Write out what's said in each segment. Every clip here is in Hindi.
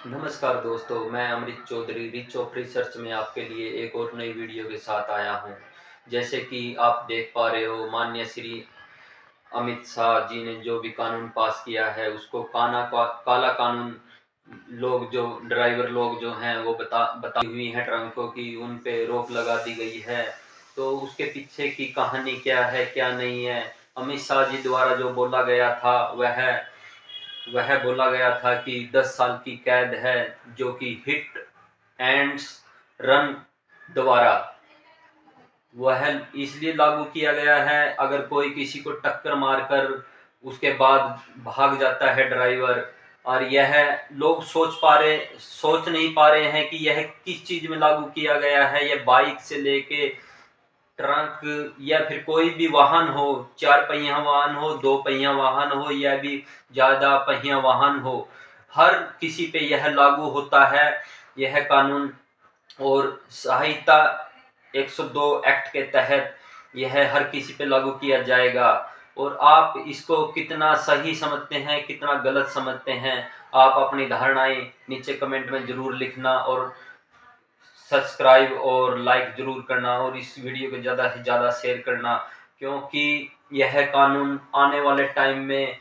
नमस्कार दोस्तों, मैं अमृत चौधरी रिच ऑफ रिसर्च में आपके लिए एक और नई वीडियो के साथ आया हूं। जैसे कि आप देख पा रहे हो, माननीय श्री अमित शाह जी ने जो भी कानून पास किया है उसको काला कानून लोग जो ड्राइवर लोग जो हैं वो बताई हुई हैं ट्रकों की, उन पे रोक लगा दी गई है। तो उसके पीछे की कहानी क्या है क्या नहीं है, अमित शाह जी द्वारा जो बोला गया था वह बोला गया था कि 10 साल की कैद है, जो कि हिट एंड रन द्वारा वह इसलिए लागू किया गया है। अगर कोई किसी को टक्कर मारकर उसके बाद भाग जाता है ड्राइवर, और यह लोग सोच नहीं पा रहे हैं कि यह किस चीज में लागू किया गया है। यह बाइक से लेके ट्रक या फिर कोई भी वाहन हो, 4 पहिया वाहन हो, 2 पहिया वाहन हो या भी ज्यादा पहिया वाहन हो, हर किसी पे यह लागू होता है यह कानून। और सहायता 102 एक्ट के तहत यह हर किसी पे लागू किया जाएगा। और आप इसको कितना सही समझते हैं कितना गलत समझते हैं, आप अपनी धारणाएं नीचे कमेंट में जरूर लिखना, और सब्सक्राइब और लाइक जरूर करना, और इस वीडियो को ज़्यादा से ज़्यादा शेयर करना, क्योंकि यह कानून आने वाले टाइम में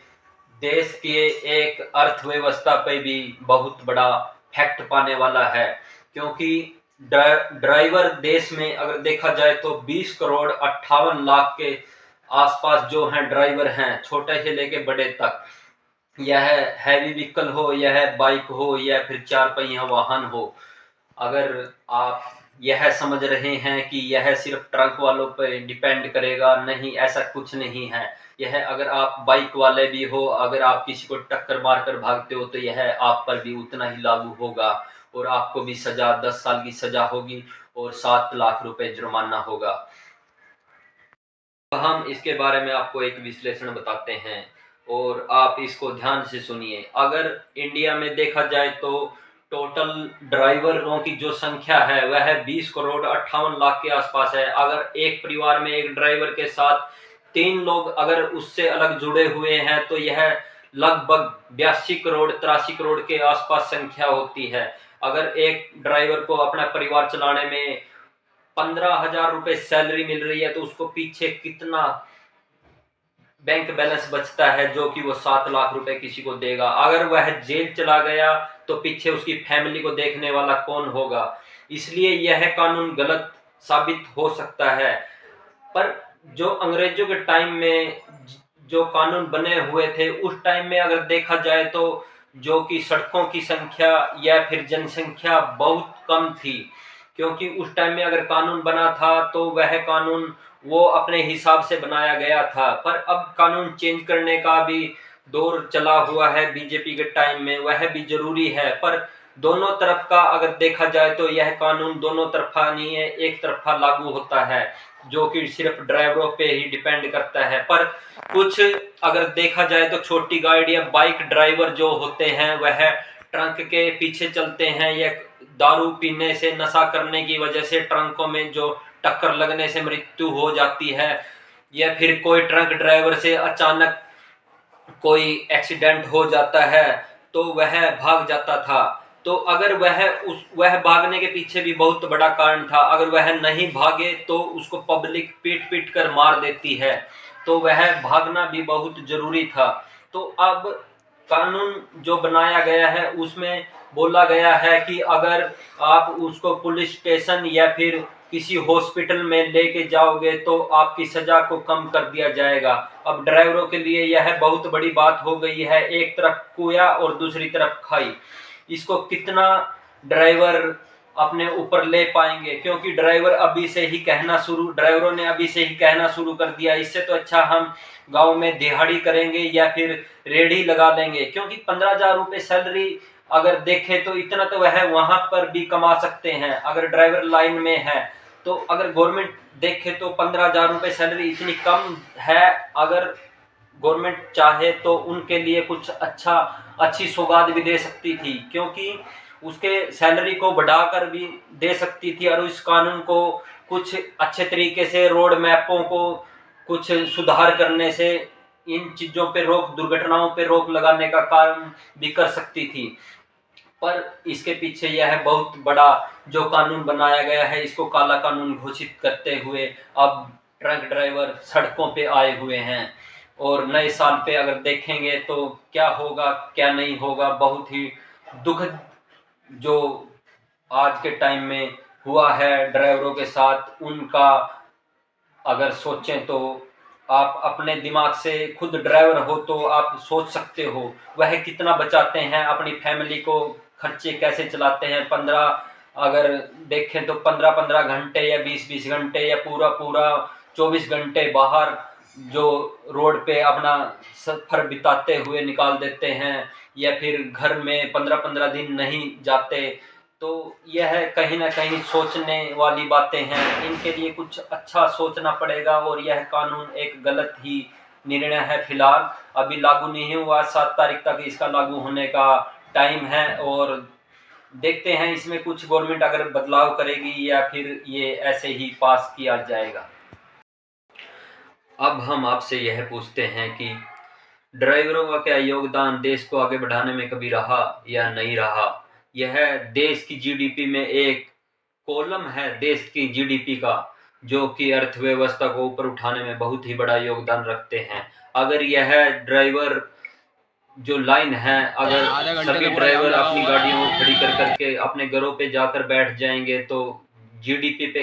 देश के एक अर्थव्यवस्था पे भी बहुत बड़ा फैक्ट पाने वाला है। क्योंकि ड्राइवर देश में अगर देखा जाए तो 20 करोड़ 58 लाख के आसपास जो हैं ड्राइवर हैं, छोटे से लेके बड़े तक। यह हैवी व्हीकल हो, यह बाइक हो या फिर 4 पहिया वाहन हो। अगर आप यह समझ रहे हैं कि यह सिर्फ ट्रक वालों पर डिपेंड करेगा, नहीं, ऐसा कुछ नहीं है। यह अगर आप बाइक वाले भी हो, अगर आप किसी को टक्कर मारकर भागते हो तो यह आप पर भी उतना ही लागू होगा, और आपको भी सजा 10 साल की सजा होगी और 7 लाख रुपए जुर्माना होगा। हम इसके बारे में आपको एक विश्लेषण बताते हैं और आप इसको ध्यान से सुनिए। अगर इंडिया में देखा जाए तो टोटल ड्राइवरों की जो संख्या है वह 20 करोड़ 58 लाख के आसपास है। अगर एक परिवार में एक ड्राइवर के साथ 3 लोग अगर उससे अलग जुड़े हुए हैं तो यह लगभग 82 करोड़ 83 करोड़ के आसपास संख्या होती है। अगर एक ड्राइवर को अपना परिवार चलाने में 15,000 रुपए सैलरी मिल रही है तो उसको पीछे कितना बैंक बैलेंस बचता है, जो कि वो 7 लाख रुपए किसी को देगा। अगर वह जेल चला गया तो पीछे उसकी फैमिली को देखने वाला कौन होगा। इसलिए यह कानून गलत साबित हो सकता है। पर जो अंग्रेजों के टाइम में जो कानून बने हुए थे उस टाइम में अगर देखा जाए तो जो कि सड़कों की संख्या या फिर जनसंख्या बहुत कम थी। क्योंकि उस टाइम में अगर कानून बना था तो वह कानून वो अपने हिसाब से बनाया गया था। पर अब कानून चेंज करने का भी दौर चला हुआ है बीजेपी के टाइम में, वह भी जरूरी है। पर दोनों तरफ का अगर देखा जाए तो यह कानून दोनों तरफा नहीं है, एक तरफा लागू होता है, जो कि सिर्फ ड्राइवरों पे ही डिपेंड करता है। पर कुछ अगर देखा जाए तो छोटी गाड़ी या बाइक ड्राइवर जो होते हैं वह ट्रक के पीछे चलते हैं, या दारू पीने से नशा करने की वजह से ट्रकों में जो टक्कर लगने से मृत्यु हो जाती है, या फिर कोई ट्रक ड्राइवर से अचानक कोई एक्सीडेंट हो जाता है तो वह भाग जाता था। तो अगर वह भागने के पीछे भी बहुत बड़ा कारण था। अगर वह नहीं भागे तो उसको पब्लिक पीट पीट कर मार देती है, तो वह भागना भी बहुत जरूरी था। तो अब कानून जो बनाया गया है उसमें बोला गया है कि अगर आप उसको पुलिस स्टेशन या फिर किसी हॉस्पिटल में लेके जाओगे तो आपकी सजा को कम कर दिया जाएगा। अब ड्राइवरों के लिए यह बहुत बड़ी बात हो गई है, एक तरफ कुआ और दूसरी तरफ खाई। इसको कितना ड्राइवर अपने ऊपर ले पाएंगे, क्योंकि ड्राइवरों ने अभी से ही कहना शुरू कर दिया, इससे तो अच्छा हम गांव में दिहाड़ी करेंगे या फिर रेडी लगा देंगे। क्योंकि 15,000 रुपए सैलरी अगर देखे तो इतना तो वह वहां पर भी कमा सकते हैं अगर ड्राइवर लाइन में है। तो अगर गवर्नमेंट देखे तो 15,000 रुपए सैलरी इतनी कम है। अगर गवर्नमेंट चाहे तो उनके लिए कुछ अच्छी सौगात भी दे सकती थी, क्योंकि उसके सैलरी को बढ़ाकर भी दे सकती थी, और इस कानून को कुछ अच्छे तरीके से रोड मैपों को कुछ सुधार करने से इन चीजों पे रोक, दुर्घटनाओं पे रोक लगाने का काम भी कर सकती थी। पर इसके पीछे यह बहुत बड़ा जो कानून बनाया गया है, इसको काला कानून घोषित करते हुए अब ट्रक ड्राइवर सड़कों पे आए हुए हैं। और नए साल पे अगर देखेंगे तो क्या होगा क्या नहीं होगा, बहुत ही दुखद जो आज के टाइम में हुआ है ड्राइवरों के साथ, उनका अगर सोचें तो आप अपने दिमाग से, खुद ड्राइवर हो तो आप सोच सकते हो वह कितना बचाते हैं अपनी फैमिली को, खर्चे कैसे चलाते हैं। 15 अगर देखें तो 15-15 घंटे या 20-20 घंटे या पूरा पूरा 24 घंटे बाहर जो रोड पे अपना सफर बिताते हुए निकाल देते हैं, या फिर घर में 15-15 दिन नहीं जाते। तो यह कहीं ना कहीं सोचने वाली बातें हैं, इनके लिए कुछ अच्छा सोचना पड़ेगा। और यह कानून एक गलत ही निर्णय है, फिलहाल अभी लागू नहीं हुआ, 7 तारीख तक इसका लागू होने का टाइम है। और देखते हैं इसमें कुछ गवर्नमेंट अगर बदलाव करेगी या फिर ये ऐसे ही पास किया जाएगा। अब हम आपसे यह पूछते हैं कि ड्राइवरों का क्या योगदान देश को आगे बढ़ाने में कभी रहा या नहीं रहा। यह देश की जीडीपी में एक कॉलम है देश की जीडीपी का, जो कि अर्थव्यवस्था को ऊपर उठाने में बहुत ही बड़ा योगदान रखते हैं। अगर यह ड्राइवर जो लाइन है, अगर सभी ड्राइवर अपनी गाड़ियों खड़ी कर करके अपने घरों पे जाकर बैठ जाएंगे तो जीडीपी पे